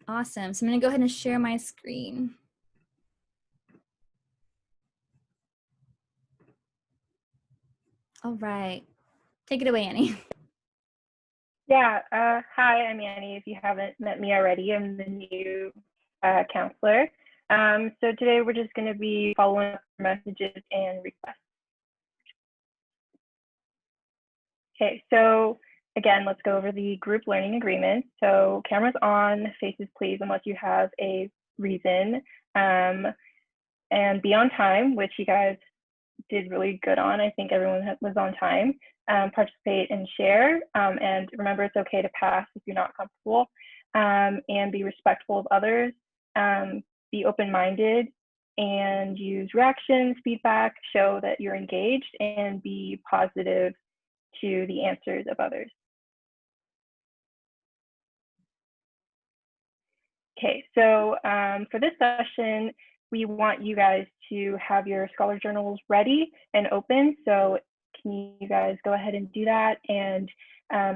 Awesome. So I'm going to go ahead and share my screen. All right. Take it away, Annie. Yeah, hi, I'm Annie. If you haven't met me already, I'm the new counselor. So today we're just going to be following up messages and requests. Okay, so again, let's go over the group learning agreement. So cameras on, faces please, unless you have a reason, and be on time, which you guys did really good on. I think everyone was on time. Participate and share, and remember it's okay to pass if you're not comfortable, and be respectful of others, be open-minded, and use reactions, feedback, show that you're engaged, and be positive to the answers of others. Okay, so for this session, we want you guys to have your Scholar Journals ready and open. So can you guys go ahead and do that and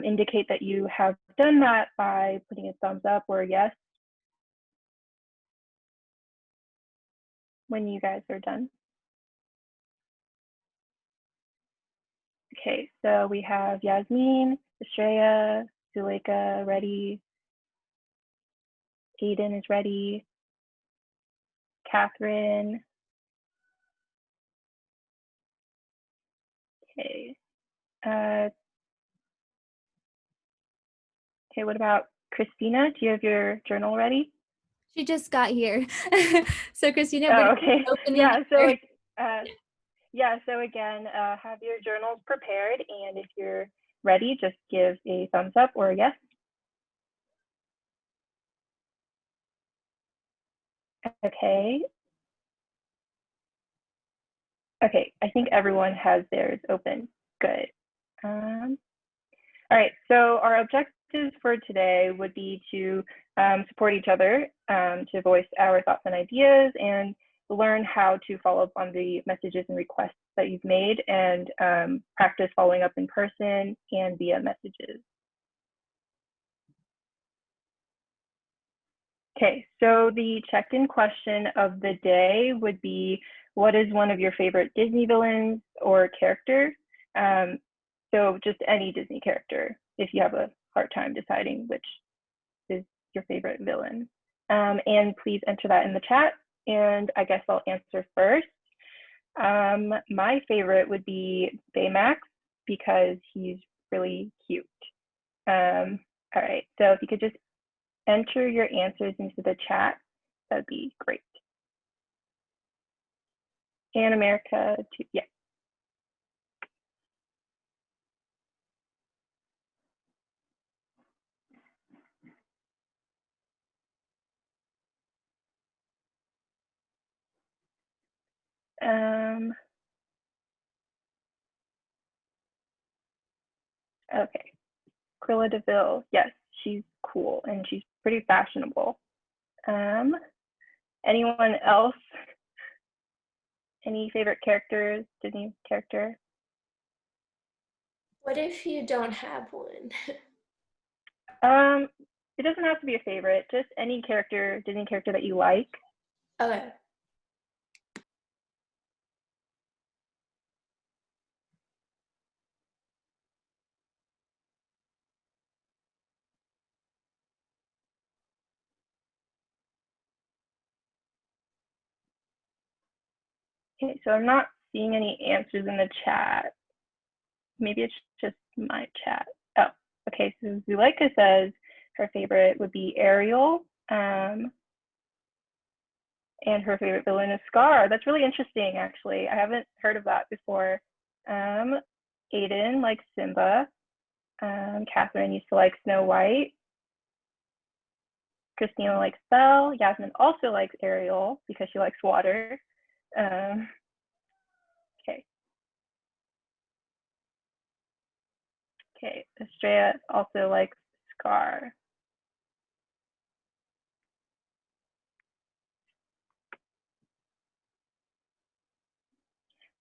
indicate that you have done that by putting a thumbs up or a yes when you guys are done. Okay, so we have Yasmin, Estrella, Zuleika ready, Aiden is ready, Catherine. Okay. Okay, what about Christina? Do you have your journal ready? She just got here. So Christina, Oh, we're okay. opening Yeah, so her. so again, have your journals prepared, and if you're ready, just give a thumbs up or a yes. Okay. Okay, I think everyone has theirs open. Good. All right, so our objectives for today would be to support each other, to voice our thoughts and ideas, and learn how to follow up on the messages and requests that you've made, and practice following up in person and via messages. Okay, so the check-in question of the day would be, what is one of your favorite Disney villains or characters? So just any Disney character, if you have a hard time deciding which is your favorite villain. And please enter that in the chat, and I guess I'll answer first. My favorite would be Baymax because he's really cute. All right, so if you could just enter your answers into the chat, that'd be great. And America, too, yeah. Okay, Cruella de Vil, yes, she's cool and she's pretty fashionable. Anyone else? Any favorite characters, Disney character? What if you don't have one? It doesn't have to be a favorite, just any character, Disney character that you like. Okay. Okay, so I'm not seeing any answers in the chat. Maybe it's just my chat. Oh, okay, so Zuleika says her favorite would be Ariel. And her favorite villain is Scar. That's really interesting, actually. I haven't heard of that before. Aiden likes Simba. Catherine used to like Snow White. Christina likes Belle. Yasmin also likes Ariel because she likes water. Okay. Okay, Estrella also likes Scar.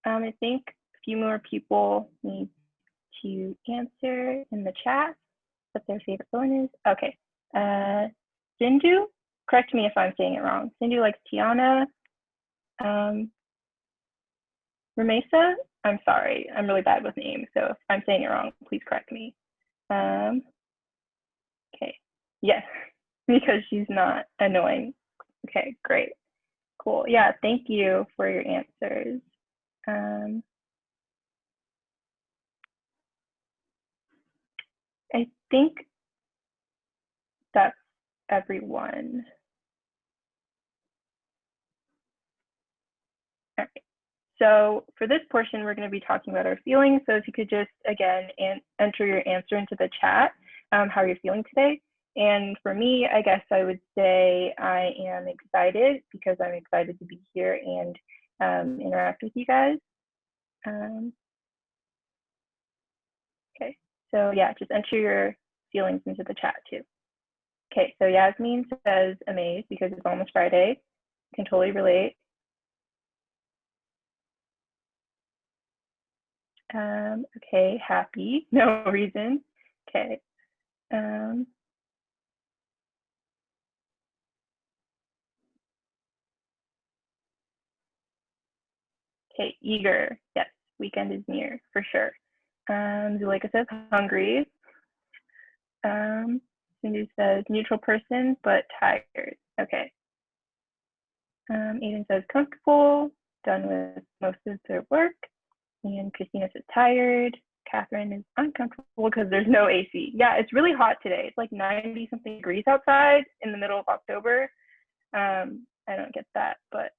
I think a few more people need to answer in the chat what their favorite villain is. Okay. Jinju, correct me if I'm saying it wrong. Cindy likes Tiana. Ramesa, I'm sorry, I'm really bad with names, so if I'm saying it wrong, please correct me. Okay, yes, because she's not annoying. Okay, great, cool. Yeah, thank you for your answers. I think that's everyone. All right. So for this portion, we're going to be talking about our feelings. So if you could just, again, enter your answer into the chat, how you're feeling today. And for me, I guess I would say I am excited because I'm excited to be here and interact with you guys. Okay, so yeah, just enter your feelings into the chat too. Okay, so Yasmin says amazed because it's almost Friday. Can totally relate. Okay, happy, no reason. Okay. Okay, eager. Yes, weekend is near for sure. Zuleika says hungry. Cindy says neutral person but tired. Okay. Aiden says comfortable, done with most of their work. And Christina says tired. Catherine is uncomfortable because there's no AC. Yeah, it's really hot today. It's like 90 something degrees outside in the middle of October. I don't get that, but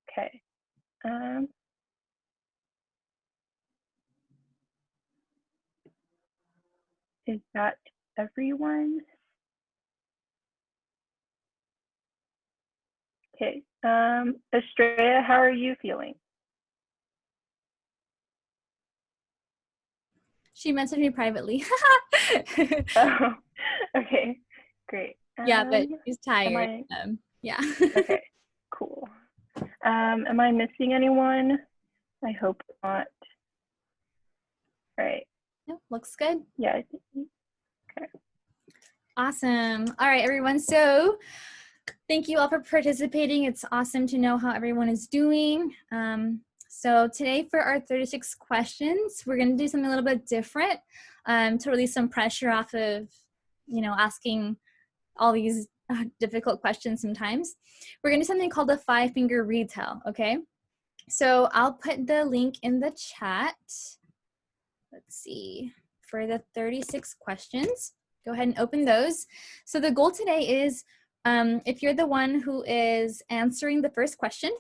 okay. Is that everyone? Okay. Estrella, how are you feeling? She messaged me privately. Oh, okay, great. Yeah, but she's tired. Yeah. Okay, cool. Am I missing anyone? I hope not. All right. No, looks good. Yeah. Okay. Awesome. All right, everyone. So thank you all for participating. It's awesome to know how everyone is doing. So today for our 36 questions, we're going to do something a little bit different to release some pressure off of, asking all these difficult questions sometimes. We're going to do something called the 5-finger retell, okay? So I'll put the link in the chat. Let's see, for the 36 questions. Go ahead and open those. So the goal today is, if you're the one who is answering the first question,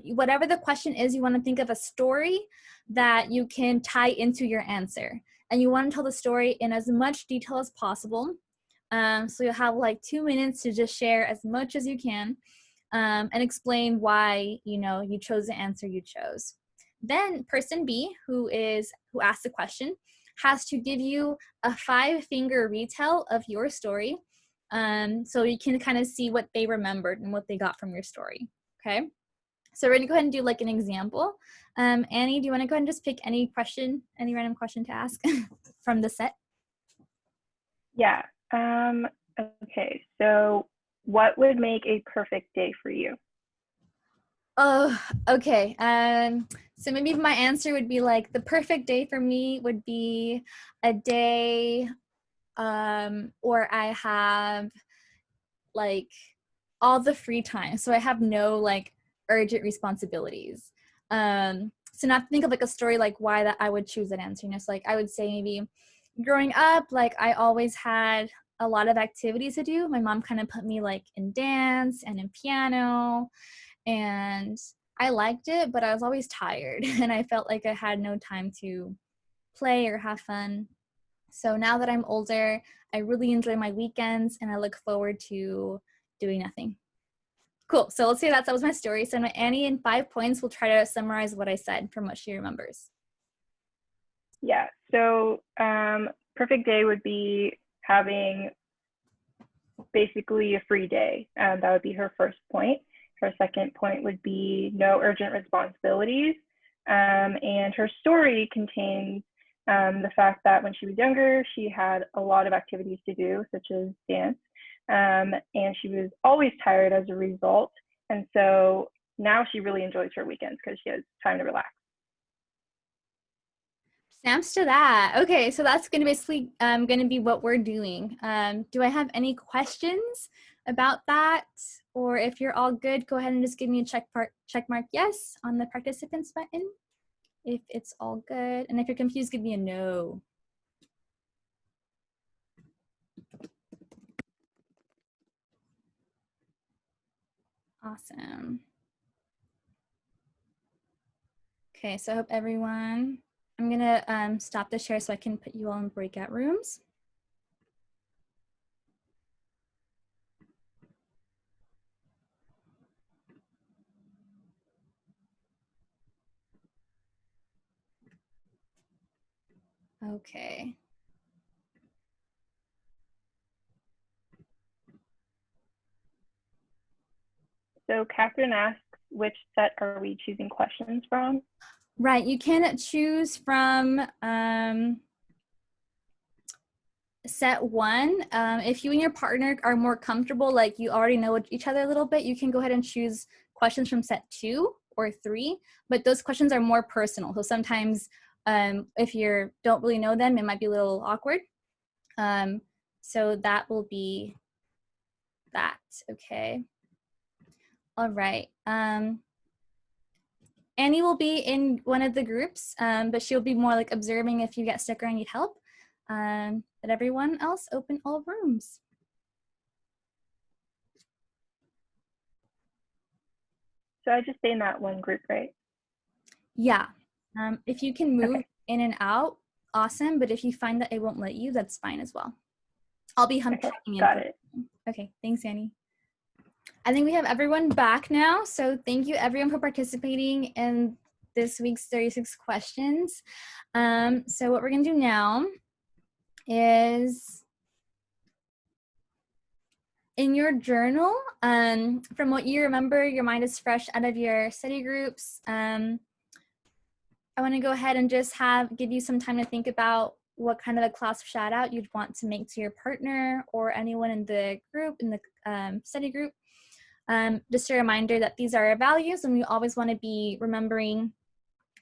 whatever the question is, you want to think of a story that you can tie into your answer. And you want to tell the story in as much detail as possible. So you'll have like 2 minutes to just share as much as you can and explain why, you chose the answer you chose. Then person B, who asked the question, has to give you a 5-finger retell of your story. So you can kind of see what they remembered and what they got from your story, okay? So we're gonna go ahead and do like an example. Annie, do you wanna go ahead and just pick any random question to ask from the set? Yeah, okay, so what would make a perfect day for you? Oh, okay. So maybe my answer would be like, the perfect day for me would be a day or I have like all the free time. So I have no like urgent responsibilities. So not think of like a story like why that I would choose that answer. So like I would say maybe growing up, like I always had a lot of activities to do. My mom kind of put me like in dance and in piano, and I liked it, but I was always tired and I felt like I had no time to play or have fun. So now that I'm older, I really enjoy my weekends and I look forward to doing nothing. Cool. So let's say that was my story. So Annie, in 5 points, will try to summarize what I said from what she remembers. Yeah. So perfect day would be having basically a free day. That would be her first point. Her second point would be no urgent responsibilities. And her story contains the fact that when she was younger, she had a lot of activities to do, such as dance. and she was always tired as a result. And so now she really enjoys her weekends because she has time to relax. Snaps to that. Okay, so that's going to basically going to be what we're doing. Do I have any questions about that? Or if you're all good, go ahead and just give me a check mark yes on the participants button if it's all good. And if you're confused, give me a no. Awesome. Okay, so I hope everyone, I'm gonna stop the share so I can put you all in breakout rooms. Okay. So Catherine asks, which set are we choosing questions from? Right, you can choose from set 1. If you and your partner are more comfortable, like you already know each other a little bit, you can go ahead and choose questions from set 2 or 3, but those questions are more personal. So sometimes if you don't really know them, it might be a little awkward. So that will be that, okay? All right. Annie will be in one of the groups, but she'll be more like observing if you get stuck or need help. But everyone else, open all rooms. So I just stay in that one group, right? Yeah. If you can move in and out, awesome. But if you find that it won't let you, that's fine as well. I'll be checking in. Got it. Okay, thanks, Annie. I think we have everyone back now. So thank you everyone for participating in this week's 36 questions. So what we're gonna do now is in your journal, from what you remember, your mind is fresh out of your study groups. I want to go ahead and just give you some time to think about what kind of a class shout out you'd want to make to your partner or anyone in the group, in the study group. Just a reminder that these are our values and we always want to be remembering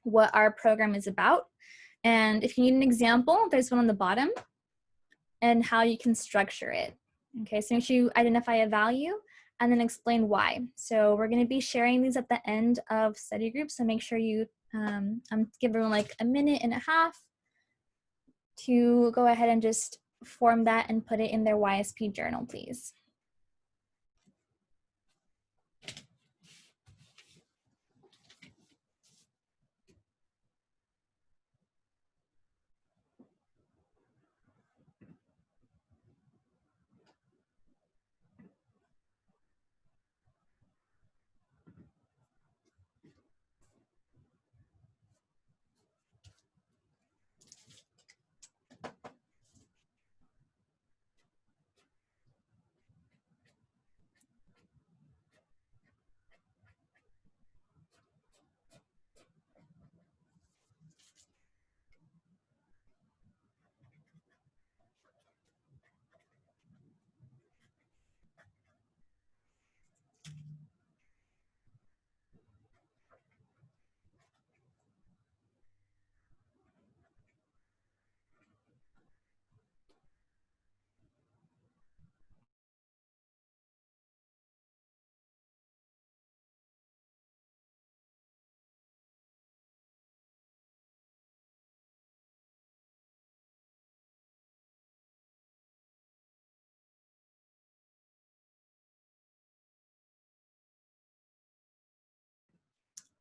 what our program is about. And if you need an example, there's one on the bottom and how you can structure it. Okay, so make sure you identify a value and then explain why. So we're going to be sharing these at the end of study groups, so make sure you give everyone like a minute and a half to go ahead and just form that and put it in their YSP journal, please.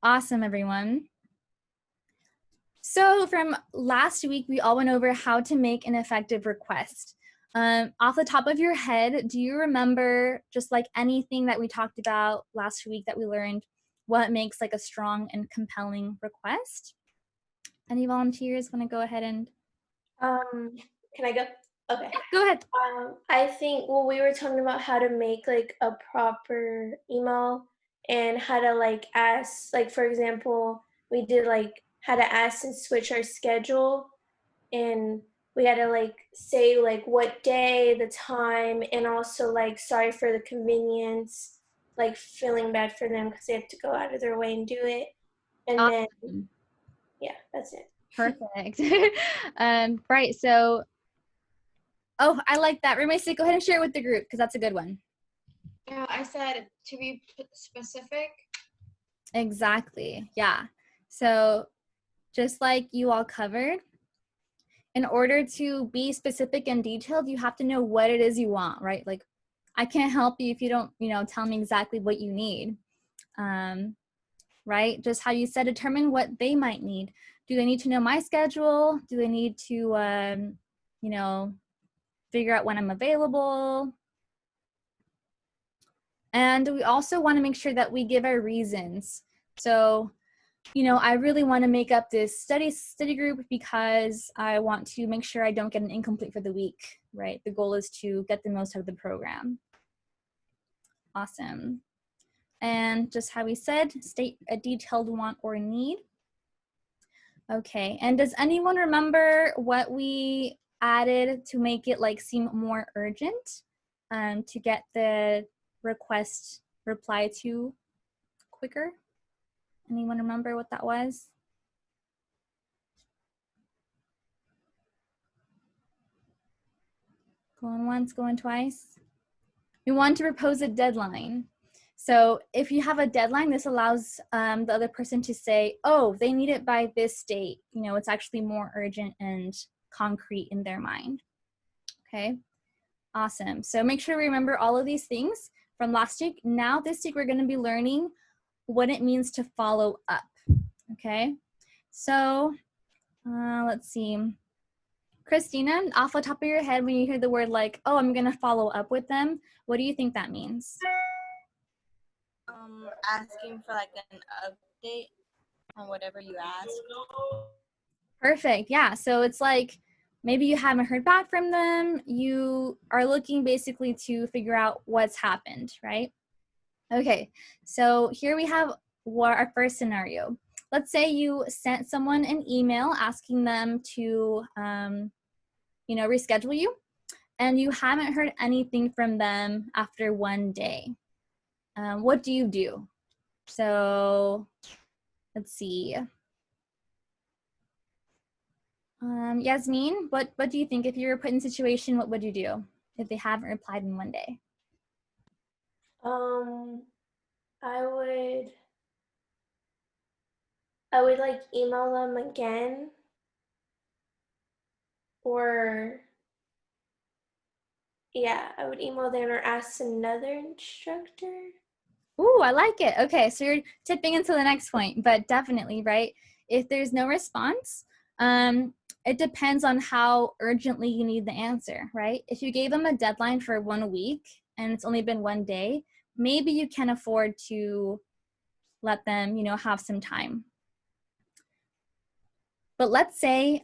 Awesome, everyone. So from last week, we all went over how to make an effective request. Off the top of your head, do you remember just like anything that we talked about last week that we learned, what makes like a strong and compelling request? Any volunteers want to go ahead and? Can I go? Okay. Yeah, go ahead. I think, well, we were talking about how to make like a proper email and how to like ask, like for example, we did like how to ask and switch our schedule and we had to like say like what day, the time, and also like sorry for the convenience, like feeling bad for them because they have to go out of their way and do it. And then Awesome. yeah, that's it. Perfect. Right. So, oh, I like that. Remeise, go ahead and share it with the group because that's a good one. Yeah, I said to be specific. Exactly. Yeah. So, just like you all covered, in order to be specific and detailed, you have to know what it is you want, right? Like, I can't help you if you don't, tell me exactly what you need. Right? Just how you said, determine what they might need. Do they need to know my schedule? Do they need to, figure out when I'm available? And we also want to make sure that we give our reasons. So, I really want to make up this study group because I want to make sure I don't get an incomplete for the week, right? The goal is to get the most out of the program. Awesome. And just how we said, state a detailed want or need. Okay, and does anyone remember what we added to make it like seem more urgent, to get the request reply to quicker? Anyone remember what that was? Going once, going twice. We want to propose a deadline. So if you have a deadline, this allows the other person to say, oh, they need it by this date. It's actually more urgent and concrete in their mind. Okay, awesome. So make sure to remember all of these things from last week. Now this week, we're going to be learning what it means to follow up. Okay, so let's see. Christina, off the top of your head, when you hear the word like, oh, I'm going to follow up with them, what do you think that means? Asking for like an update on whatever you asked. Perfect. Yeah. So it's like maybe you haven't heard back from them. You are looking basically to figure out what's happened, right? Okay. So here we have our first scenario. Let's say you sent someone an email asking them to, reschedule you, and you haven't heard anything from them after one day. What do you do? So let's see. Yasmin, what do you think if you were put in a situation, what would you do if they haven't replied in one day? I would like email them again, or yeah, I would email them or ask another instructor. Ooh, I like it. Okay, so you're tipping into the next point, but definitely, right? If there's no response, it depends on how urgently you need the answer, right? If you gave them a deadline for 1 week and it's only been one day, maybe you can afford to let them, have some time. But let's say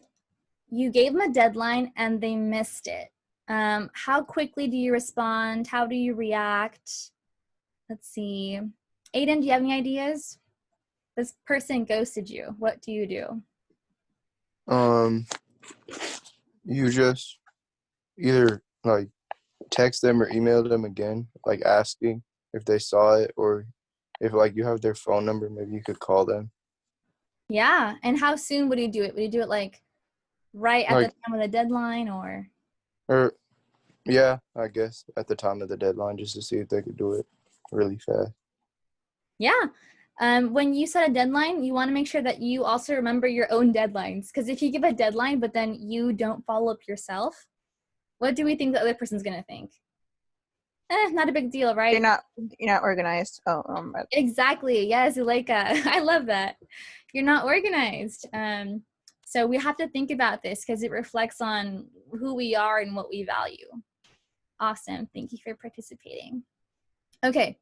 you gave them a deadline and they missed it. How quickly do you respond? How do you react? Let's see. Aiden, do you have any ideas? This person ghosted you. What do you do? You just either like text them or email them again, like asking if they saw it, or if like you have their phone number, maybe you could call them. Yeah, and how soon would you do it? Would you do it like right at the time of the deadline, or yeah, I guess at the time of the deadline, just to see if they could do it really fast. Yeah. When you set a deadline, you want to make sure that you also remember your own deadlines. Because if you give a deadline, but then you don't follow up yourself, what do we think the other person's going to think? Not a big deal, right? You're not organized. Exactly. Yes, Zuleika. I love that. You're not organized. So we have to think about this because it reflects on who we are and what we value. Awesome. Thank you for participating. Okay.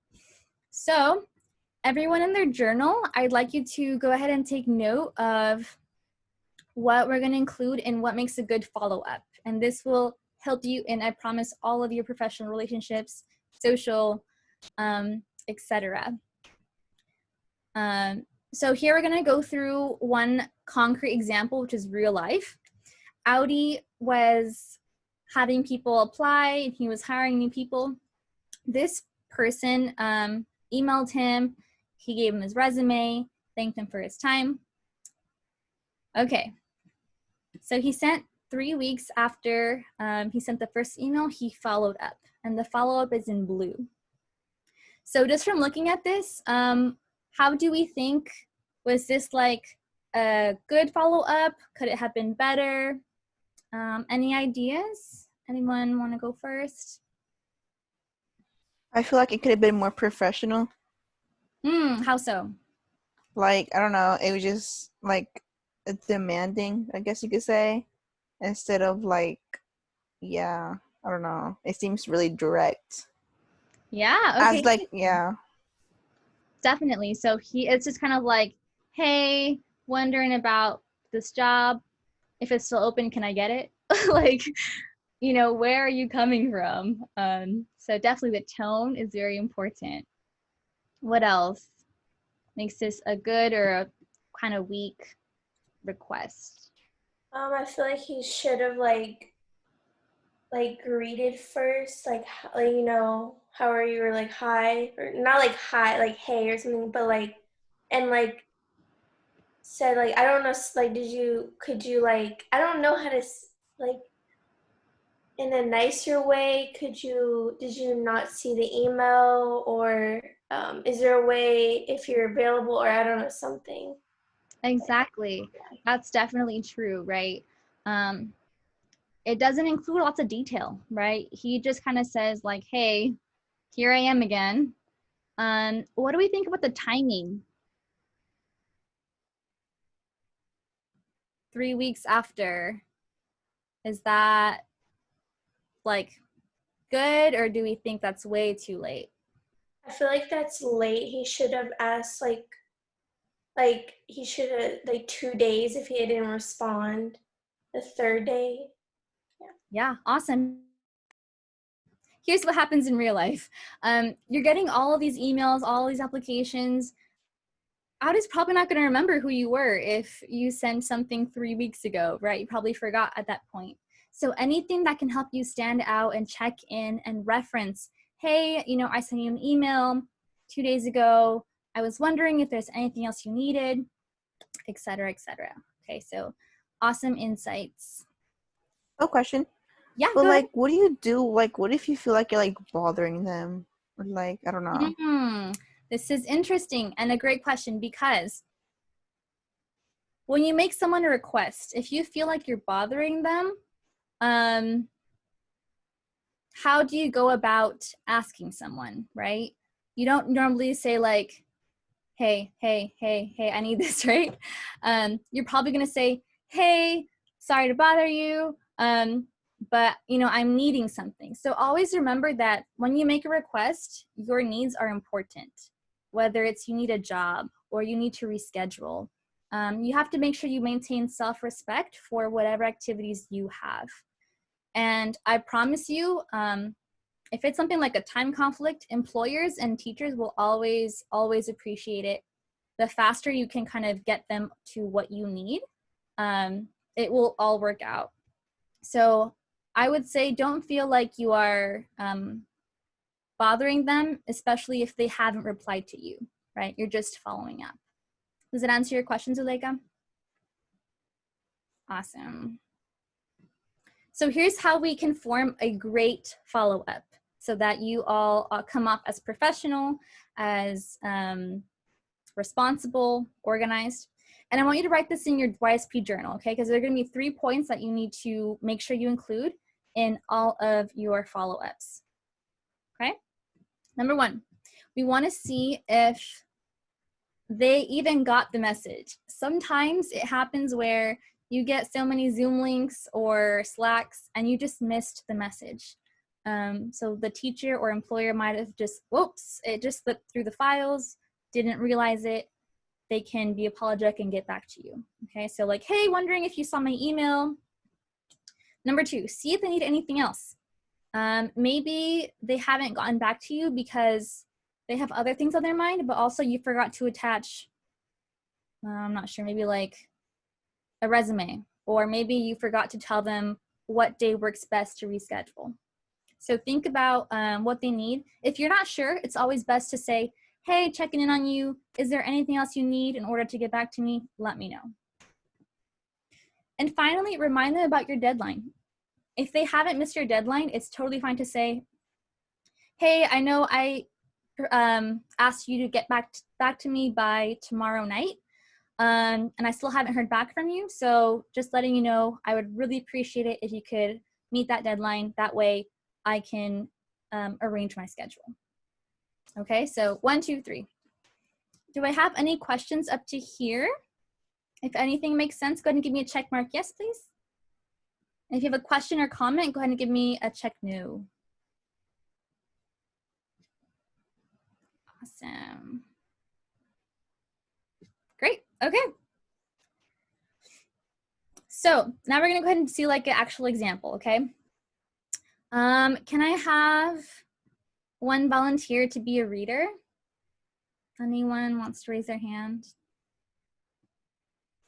So everyone in their journal, I'd like you to go ahead and take note of what we're going to include and what makes a good follow-up. And this will help you in, I promise, all of your professional relationships, social, etc. So here we're going to go through one concrete example, which is real life. Audi was having people apply and he was hiring new people. This person emailed him, he gave him his resume, thanked him for his time. Okay, so he sent 3 weeks after he sent the first email, he followed up, and the follow-up is in blue. So just from looking at this, how do we think, was this like a good follow-up? Could it have been better? Any ideas? Anyone want to go first? I feel like it could have been more professional. How so? Like, I don't know, it was just like demanding, I guess you could say, instead of like, yeah, I don't know. It seems really direct. Yeah, okay. As like, yeah. Definitely. So it's just kind of like, hey, wondering about this job. If it's still open, can I get it? Like, you know, where are you coming from? So definitely the tone is very important. What else makes this a good or a kind of weak request? I feel like he should have like greeted first, like you know, how are you, or like hi, or not like hi, like hey or something, but like, and like said like, I don't know, like could you like, I don't know how to like, in a nicer way, did you not see the email, or is there a way if you're available, or I don't know, something. Exactly. That's definitely true, right? It doesn't include lots of detail, right? He just kind of says like, hey, here I am again. What do we think about the timing? 3 weeks after, is that like good, or do we think that's way too late? I feel like that's late. He should have asked like he should have like 2 days if he didn't respond. The third day. Yeah, awesome. Here's what happens in real life. You're getting all of these emails, all of these applications. Audi's probably not going to remember who you were if you sent something 3 weeks ago, right? You probably forgot at that point. So anything that can help you stand out and check in and reference, hey, you know, I sent you an email 2 days ago. I was wondering if there's anything else you needed, et cetera, et cetera. Okay, so awesome insights. No question. Yeah, But go like, ahead. what do you do? Like, what if you feel like you're like bothering them? Or like, I don't know. This is interesting and a great question, because when you make someone a request, if you feel like you're bothering them, how do you go about asking someone, right? You don't normally say like, hey, I need this, right? You're probably gonna say, hey, sorry to bother you, but you know, I'm needing something. So always remember that when you make a request, your needs are important. Whether it's you need a job or you need to reschedule, you have to make sure you maintain self-respect for whatever activities you have. And I promise you, if it's something like a time conflict, employers and teachers will always appreciate it. The faster you can kind of get them to what you need, it will all work out. So I would say don't feel like you are bothering them, especially if they haven't replied to you, right? You're just following up. Does it answer your question, Zuleika? Awesome. So here's how we can form a great follow-up so that you all come off as professional, as responsible, organized. And I want you to write this in your YSP journal, okay? Because there are going to be 3 points that you need to make sure you include in all of your follow-ups, okay? Number 1, we want to see if they even got the message. Sometimes it happens where you get so many Zoom links or Slacks and you just missed the message. So the teacher or employer might have just, whoops, it just slipped through the files, didn't realize it. They can be apologetic and get back to you. Okay, so like, hey, wondering if you saw my email. Number 2, see if they need anything else. Maybe they haven't gotten back to you because they have other things on their mind, but also you forgot to attach, I'm not sure, maybe like a resume, or maybe you forgot to tell them what day works best to reschedule. So think about what they need. If you're not sure, it's always best to say, hey, checking in on you. Is there anything else you need in order to get back to me? Let me know. And finally, remind them about your deadline. If they haven't missed your deadline, it's totally fine to say, hey, I know I asked you to get back to me by tomorrow night, and I still haven't heard back from you. So just letting you know, I would really appreciate it if you could meet that deadline. That way I can arrange my schedule. Okay, so 1, 2, 3. Do I have any questions up to here? If anything makes sense, go ahead and give me a check mark yes, please. And if you have a question or comment, go ahead and give me a check no. Awesome. Great, okay. So now we're gonna go ahead and see like an actual example, okay? Can I have one volunteer to be a reader? Anyone wants to raise their hand?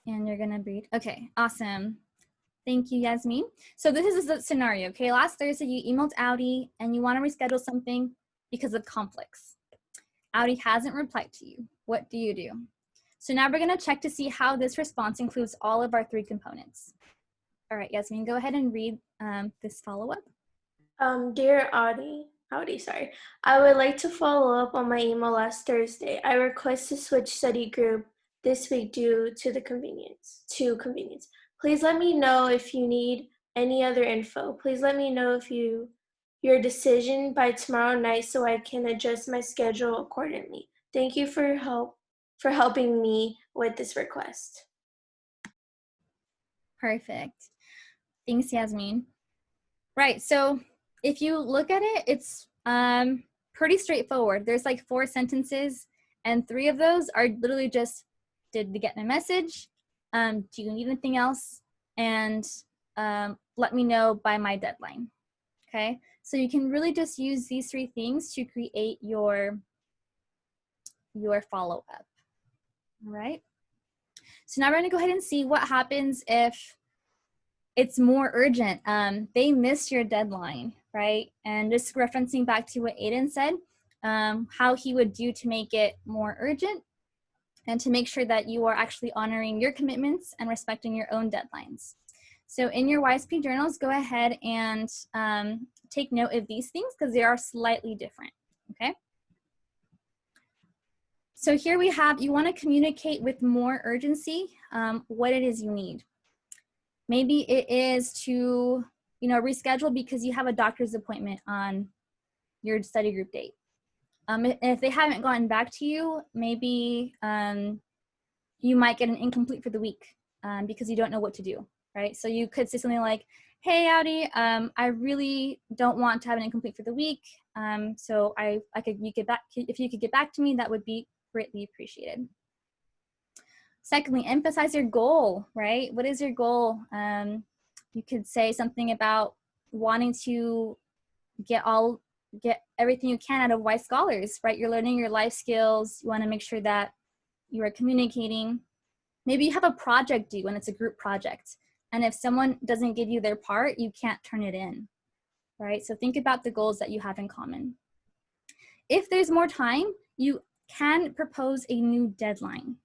And you're gonna read, okay, awesome. Thank you, Yasmin. So this is the scenario, okay? Last Thursday, you emailed Audi and you wanna reschedule something because of conflicts. Audi hasn't replied to you. What do you do? So now we're gonna check to see how this response includes all of our 3 components. All right, Yasmin, go ahead and read this follow-up. Dear Audi, sorry. I would like to follow up on my email last Thursday. I request to switch study group this week due to convenience. Please let me know if you need any other info. Please let me know if your decision by tomorrow night so I can adjust my schedule accordingly. Thank you for helping me with this request. Perfect. Thanks, Yasmin. Right, so if you look at it, it's pretty straightforward. There's like 4 sentences, and 3 of those are literally just, did they get my message? Do you need anything else? And let me know by my deadline, okay? So you can really just use these 3 things to create your follow-up, all right? So now we're gonna go ahead and see what happens if it's more urgent. They missed your deadline, right? And just referencing back to what Aiden said, how he would do to make it more urgent and to make sure that you are actually honoring your commitments and respecting your own deadlines. So in your YSP journals, go ahead and take note of these things because they are slightly different, okay? So here we have, you want to communicate with more urgency what it is you need. Maybe it is to, reschedule because you have a doctor's appointment on your study group date. If they haven't gotten back to you, maybe you might get an incomplete for the week because you don't know what to do, right? So you could say something like, hey, Audi, I really don't want to have an incomplete for the week. So if you could get back to me, that would be greatly appreciated. Secondly, emphasize your goal, right? What is your goal? You could say something about wanting to get everything you can out of Y Scholars, right? You're learning your life skills. You want to make sure that you are communicating. Maybe you have a project due and it's a group project. And if someone doesn't give you their part, you can't turn it in, right? So think about the goals that you have in common. If there's more time, you can propose a new deadline.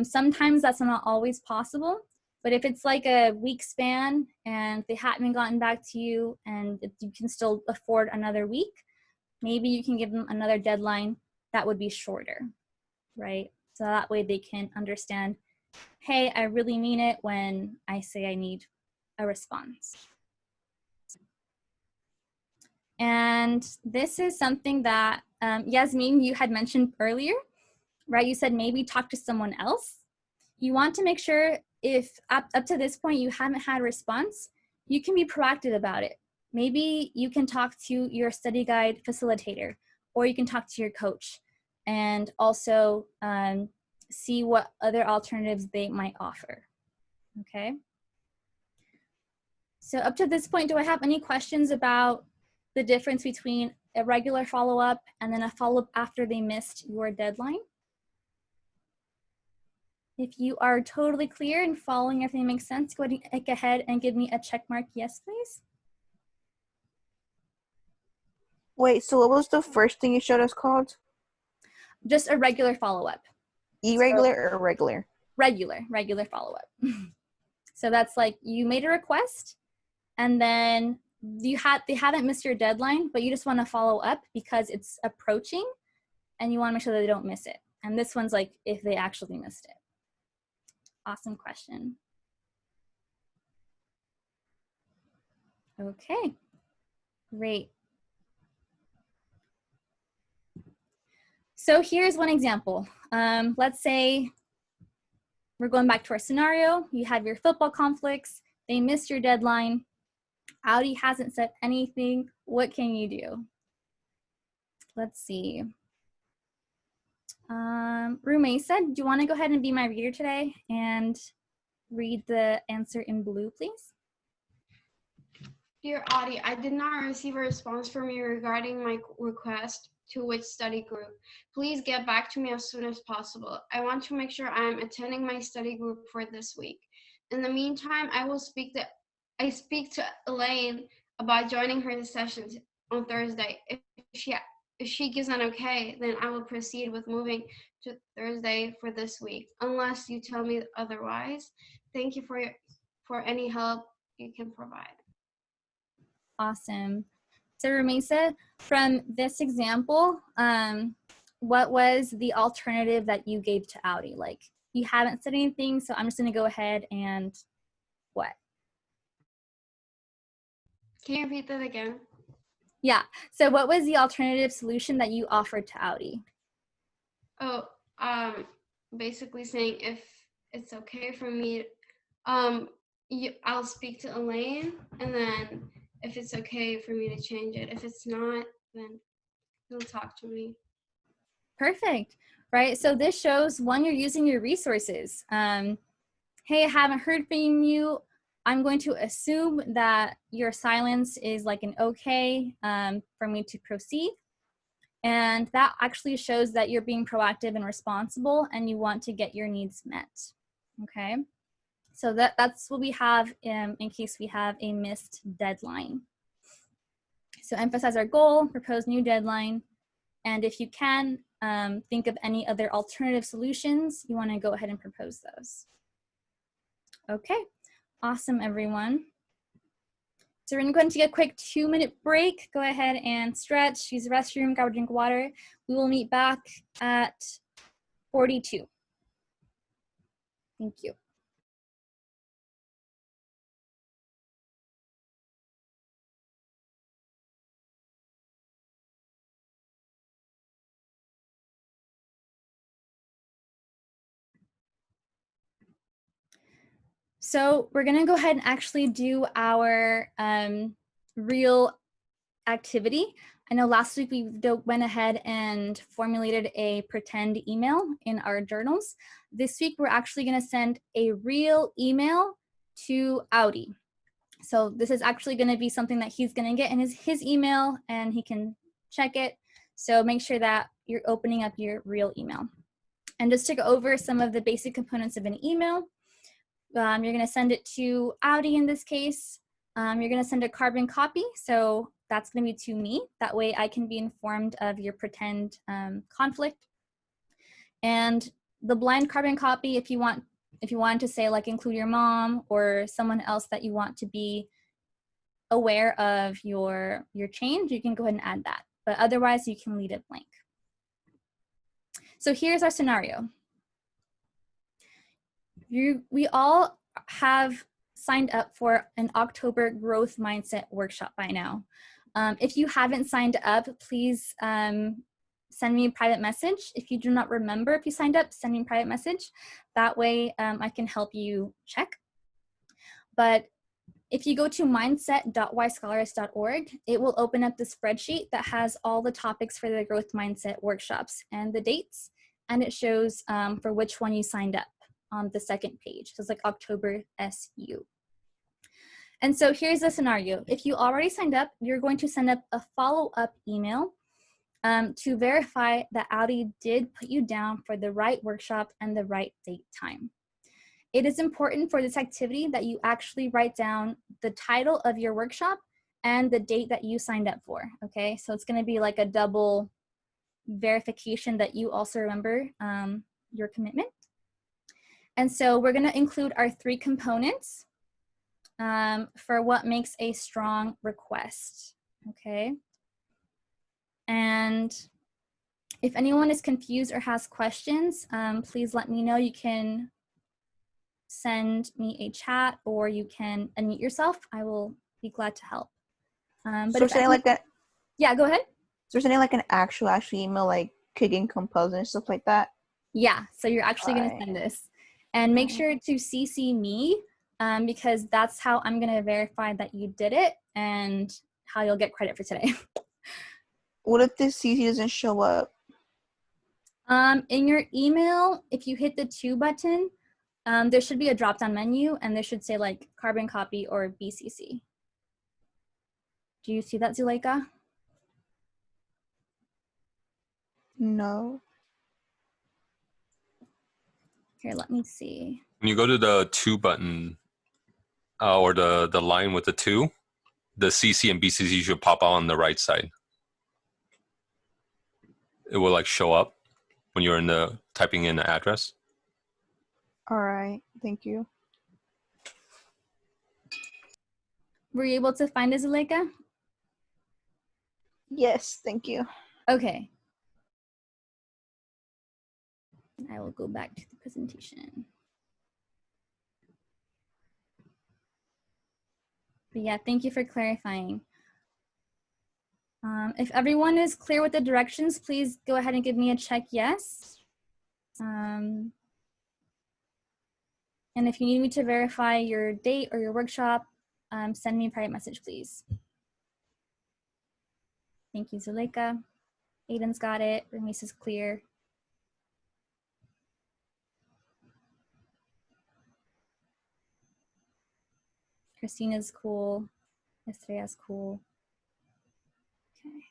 Sometimes that's not always possible, but if it's like a week span and they haven't gotten back to you and you can still afford another week, maybe you can give them another deadline that would be shorter, right? So that way they can understand, hey, I really mean it when I say I need a response. And this is something that Yasmin, you had mentioned earlier, right? You said maybe talk to someone else. You want to make sure if up to this point you haven't had a response, you can be proactive about it. Maybe you can talk to your study guide facilitator, or you can talk to your coach and also see what other alternatives they might offer, okay? So up to this point, do I have any questions about the difference between a regular follow-up and then a follow-up after they missed your deadline? If you are totally clear and following everything makes sense, go ahead and give me a check mark yes, please. Wait, so what was the first thing you showed us called? Just a regular follow-up. Irregular or regular? Regular follow-up. So that's like you made a request and then they haven't missed your deadline, but you just want to follow up because it's approaching and you want to make sure that they don't miss it. And this one's like if they actually missed it. Awesome question. Okay, great. So here's one example. Let's say we're going back to our scenario. You have your football conflicts. They missed your deadline. Audi hasn't said anything. What can you do? Let's see. Rumesa, do you want to go ahead and be my reader today and read the answer in blue, please? Dear Audie, I did not receive a response from you regarding my request to which study group. Please get back to me as soon as possible. I want to make sure I am attending my study group for this week. In the meantime, I speak to Elaine about joining her sessions on Thursday. If she gives an okay, then I will proceed with moving to Thursday for this week, unless you tell me otherwise. Thank you for any help you can provide. Awesome. So Rumesa, from this example, what was the alternative that you gave to Audi? Like, you haven't said anything, so I'm just gonna go ahead and what? Can you repeat that again? Yeah, so what was the alternative solution that you offered to Audi? Oh, basically saying if it's okay for me, I'll speak to Elaine, and then if it's okay for me to change it. If it's not, then he'll talk to me. Perfect, right? So this shows, one, you're using your resources. Hey, I haven't heard from you. I'm going to assume that your silence is like an okay for me to proceed. And that actually shows that you're being proactive and responsible and you want to get your needs met, okay? So that's what we have in case we have a missed deadline. So emphasize our goal, propose new deadline, and if you can, think of any other alternative solutions, you want to go ahead and propose those. Okay, awesome, everyone. So we're going to take a quick 2-minute break. Go ahead and stretch, use the restroom, grab a drink of water. We will meet back at 42. Thank you. So we're gonna go ahead and actually do our real activity. I know last week we went ahead and formulated a pretend email in our journals. This week we're actually gonna send a real email to Audi. So this is actually gonna be something that he's gonna get in his email and he can check it. So make sure that you're opening up your real email. And just to go over some of the basic components of an email, you're going to send it to Audi in this case. You're going to send a carbon copy. So that's going to be to me. That way I can be informed of your pretend conflict. And the blind carbon copy, if you want to say like include your mom or someone else that you want to be aware of your change, you can go ahead and add that. But otherwise you can leave it blank. So here's our scenario. We all have signed up for an October growth mindset workshop by now. If you haven't signed up, please send me a private message. If you do not remember if you signed up, send me a private message. That way I can help you check. But if you go to mindset.yscholarist.org, it will open up the spreadsheet that has all the topics for the growth mindset workshops and the dates, and it shows for which one you signed up on the second page. So it's like October SU. And so here's the scenario. If you already signed up, you're going to send up a follow-up email to verify that Audi did put you down for the right workshop and the right date time. It is important for this activity that you actually write down the title of your workshop and the date that you signed up for, okay? So it's gonna be like a double verification that you also remember your commitment. And so we're gonna include our 3 components for what makes a strong request, okay? And if anyone is confused or has questions, please let me know. You can send me a chat or you can unmute yourself. I will be glad to help. But So if sending like a yeah, go ahead. so sending like an actual email like cooking compose and stuff like that. Yeah, so you're actually going to Right. send this. And make Right. sure to CC me because that's how I'm going to verify that you did it and how you'll get credit for today. What if this CC doesn't show up? In your email, if you hit the to button, there should be a drop-down menu and there should say like carbon copy or BCC. Do you see that, Zuleika? No. Here, let me see. When you go to the to button or the line with the to, the CC and BCC should pop out on the right side. It will like show up when you're in the typing in the address. All right. Thank you. Were you able to find it, Zuleika? Yes. Thank you. Okay. I will go back to the presentation. But yeah, thank you for clarifying. If everyone is clear with the directions, please go ahead and give me a check yes. And if you need me to verify your date or your workshop, send me a private message, please. Thank you, Zuleika. Aiden's got it. Remise is clear. Christina's cool. Estrella's cool. Okay.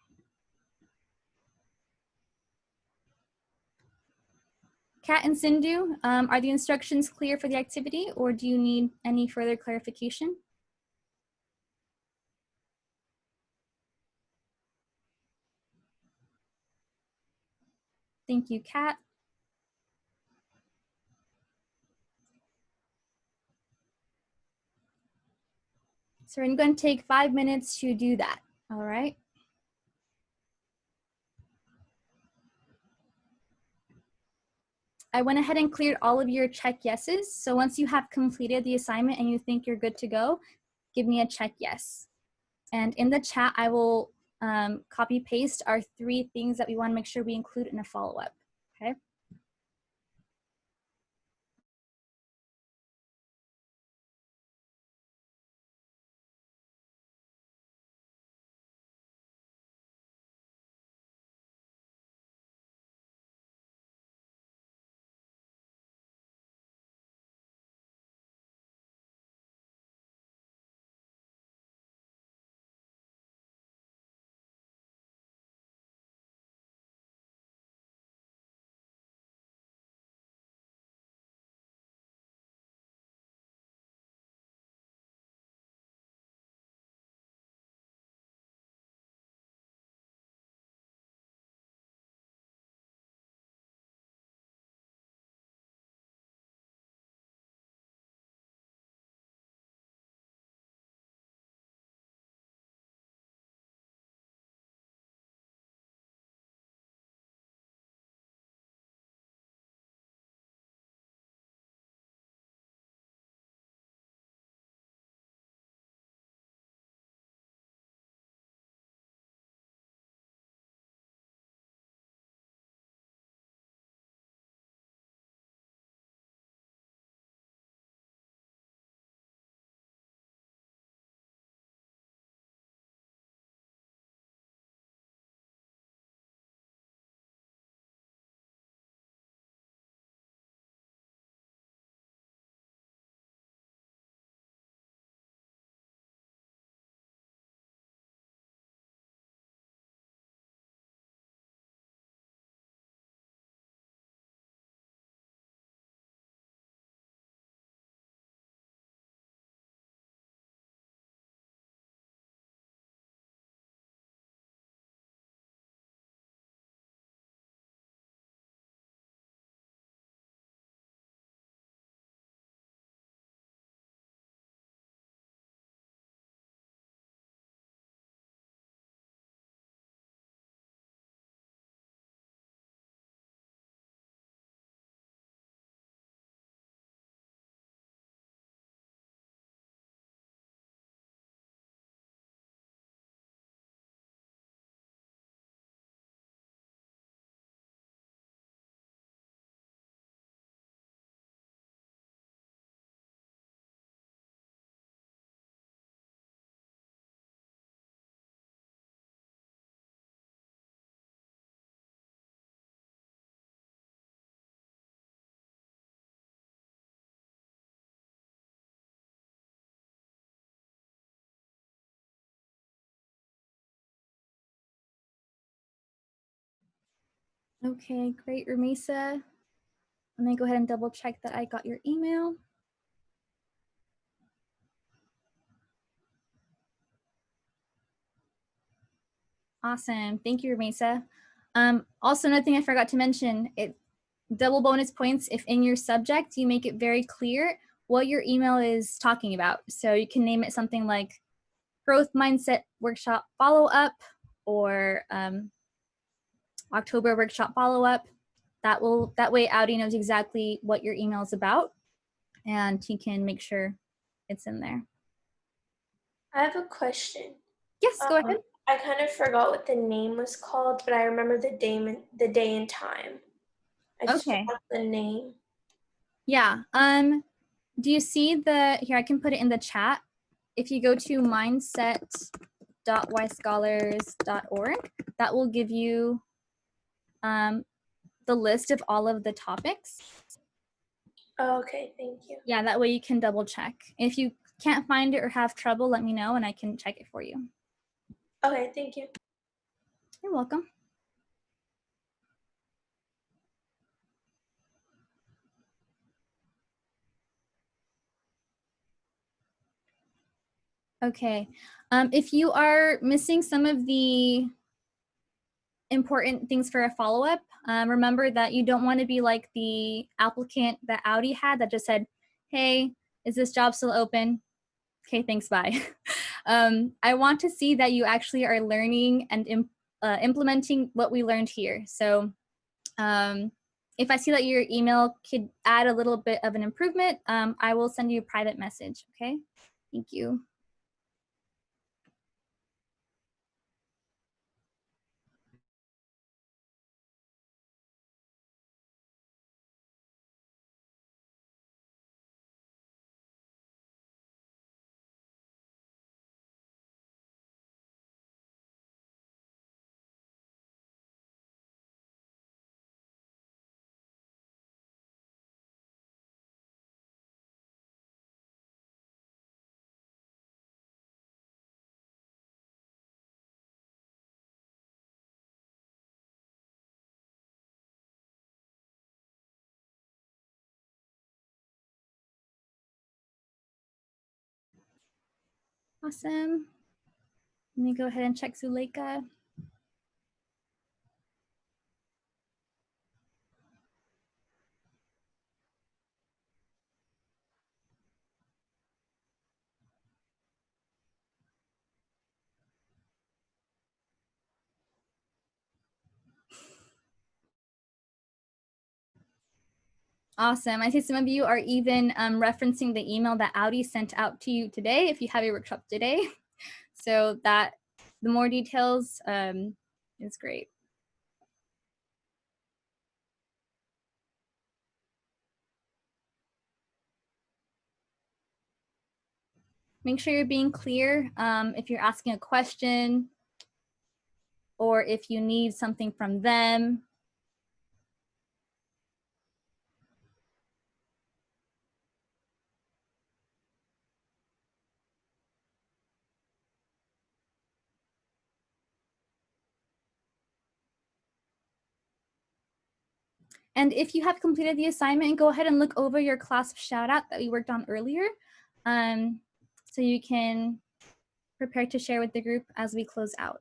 Kat and Sindhu, are the instructions clear for the activity or do you need any further clarification? Thank you, Kat. So we're going to take 5 minutes to do that, all right? I went ahead and cleared all of your check yeses. So once you have completed the assignment and you think you're good to go, give me a check yes. And in the chat, I will copy paste our 3 things that we want to make sure we include in a follow-up, okay? Okay, great, Ramisa. Let me go ahead and double check that I got your email. Awesome. Thank you, Ramisa. Also, another thing I forgot to mention, double bonus points if in your subject you make it very clear what your email is talking about. So you can name it something like Growth Mindset Workshop Follow-Up or October Workshop Follow-Up. That way Audi knows exactly what your email is about and he can make sure it's in there. I have a question. Yes, go ahead. I kind of forgot what the name was called, but I remember the day and time. I just Okay. forgot the name. Yeah. Do you see here, I can put it in the chat. If you go to mindset.yscholars.org, that will give you the list of all of the topics. Oh, okay, thank you. Yeah, that way you can double check. If you can't find it or have trouble, let me know and I can check it for you. Okay, thank you. You're welcome. Okay. If you are missing some of the important things for a follow-up, remember that you don't want to be like the applicant that Audi had that just said, hey, is this job still open? Okay, thanks, bye. I want to see that you actually are learning and implementing what we learned here. So if I see that your email could add a little bit of an improvement, I will send you a private message, okay? Thank you. Awesome. Let me go ahead and check Zuleika. Awesome. I see some of you are even referencing the email that Audi sent out to you today if you have your workshop today. So that the more details is great. Make sure you're being clear if you're asking a question or if you need something from them. And if you have completed the assignment, go ahead and look over your class shout out that we worked on earlier. So you can prepare to share with the group as we close out.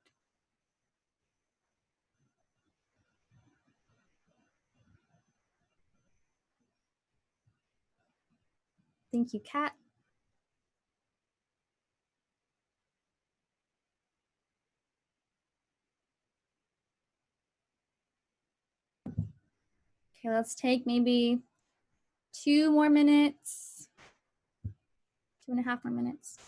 Thank you, Kat. Okay, let's take maybe 2 more minutes, 2.5 more minutes.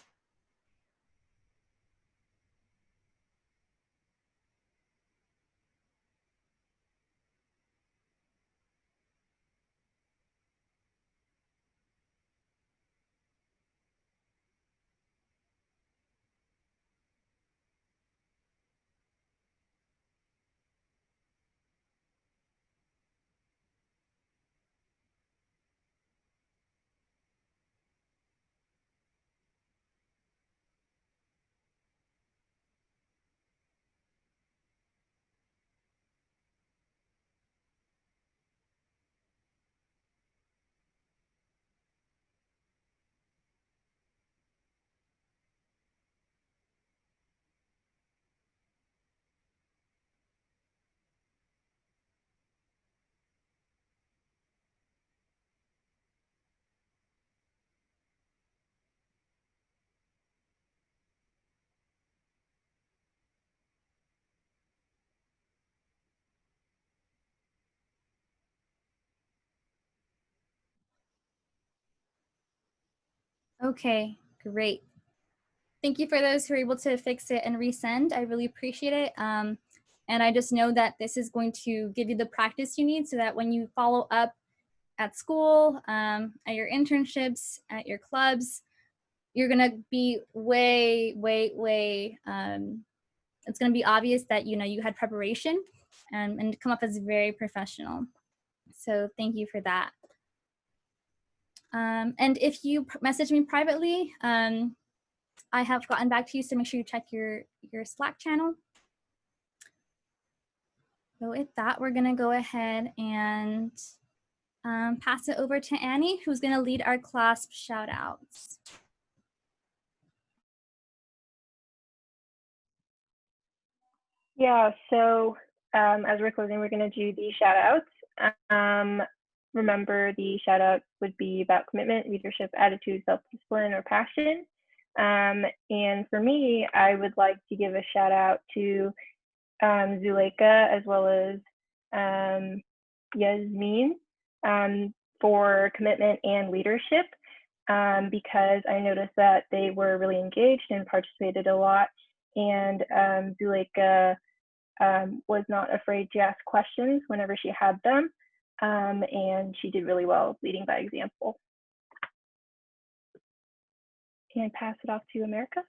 Okay, great. Thank you for those who are able to fix it and resend. I really appreciate it. And I just know that this is going to give you the practice you need so that when you follow up at school, at your internships, at your clubs, you're gonna be way, it's gonna be obvious that you had preparation and come up as very professional. So thank you for that. And if you message me privately, I have gotten back to you, so make sure you check your Slack channel. So with that, we're gonna go ahead and pass it over to Annie, who's gonna lead our CLASP shout outs. Yeah, so as we're closing, we're going to do the shout outs. Remember, the shout out would be about commitment, leadership, attitude, self-discipline, or passion. And for me, I would like to give a shout out to Zuleika as well as Yasmin for commitment and leadership, because I noticed that they were really engaged and participated a lot. And Zuleika was not afraid to ask questions whenever she had them, and she did really well leading by example. And pass it off to America.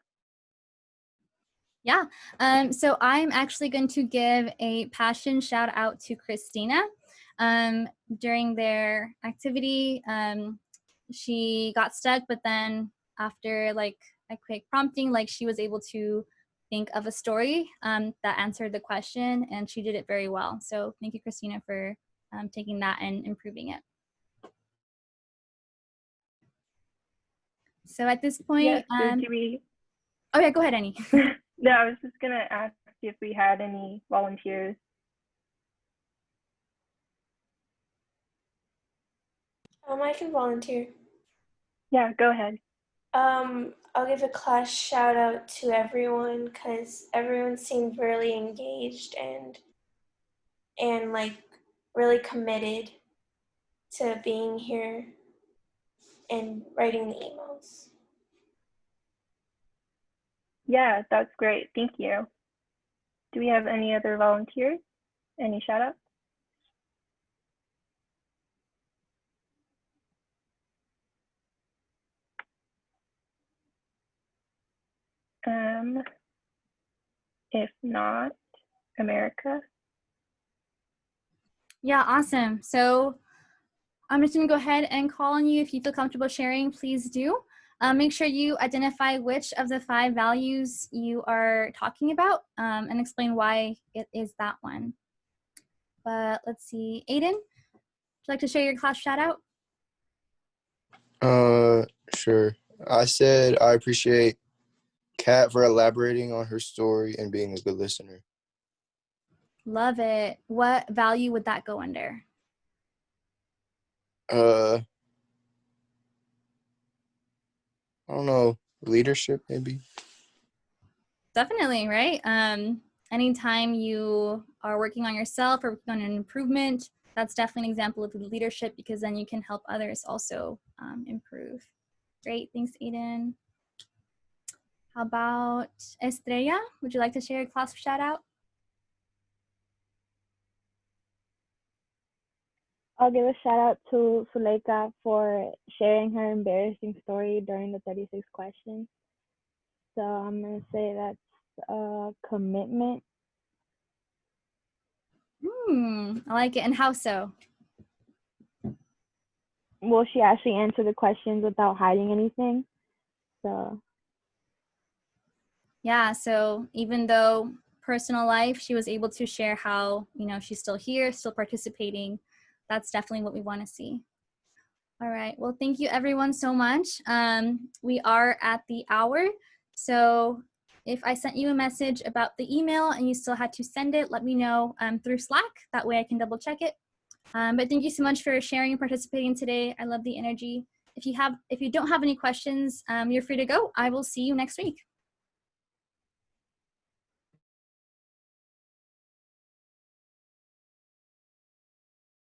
Yeah, so I'm actually going to give a passion shout out to Christina. During their activity, she got stuck, but then after like a quick prompting, like she was able to think of a story that answered the question, and she did it very well. So thank you, Christina, for taking that and improving it. So at this point, Yes, so do we... Oh yeah, go ahead, Annie. No, I was just gonna ask if we had any volunteers. I can volunteer. Yeah, go ahead. I'll give a class shout out to everyone because everyone seemed really engaged and like really committed to being here and writing the emails. Yeah, that's great. Thank you. Do we have any other volunteers? Any shout outs? If not, America. Yeah, awesome. So I'm just gonna go ahead and call on you. If you feel comfortable sharing, please do. Make sure you identify which of the 5 values you are talking about and explain why it is that one. But let's see, Aiden, would you like to share your class shout out? Sure. I said I appreciate Kat for elaborating on her story and being a good listener. Love it. What value would that go under? I don't know, leadership maybe. Definitely, right? Anytime you are working on yourself or working on an improvement, that's definitely an example of leadership, because then you can help others also improve. Great, thanks, Aiden. How about Estrella? Would you like to share a class shout out? I'll give a shout out to Zuleika for sharing her embarrassing story during the 36 questions. So I'm going to say that's commitment. I like it. And how so? Well, she actually answered the questions without hiding anything. So yeah, so even though personal life, she was able to share how, she's still here, still participating. That's definitely what we want to see. All right, well, thank you everyone so much. We are at the hour. So if I sent you a message about the email and you still had to send it, let me know through Slack. That way I can double check it. But thank you so much for sharing and participating today. I love the energy. If you don't have any questions, you're free to go. I will see you next week.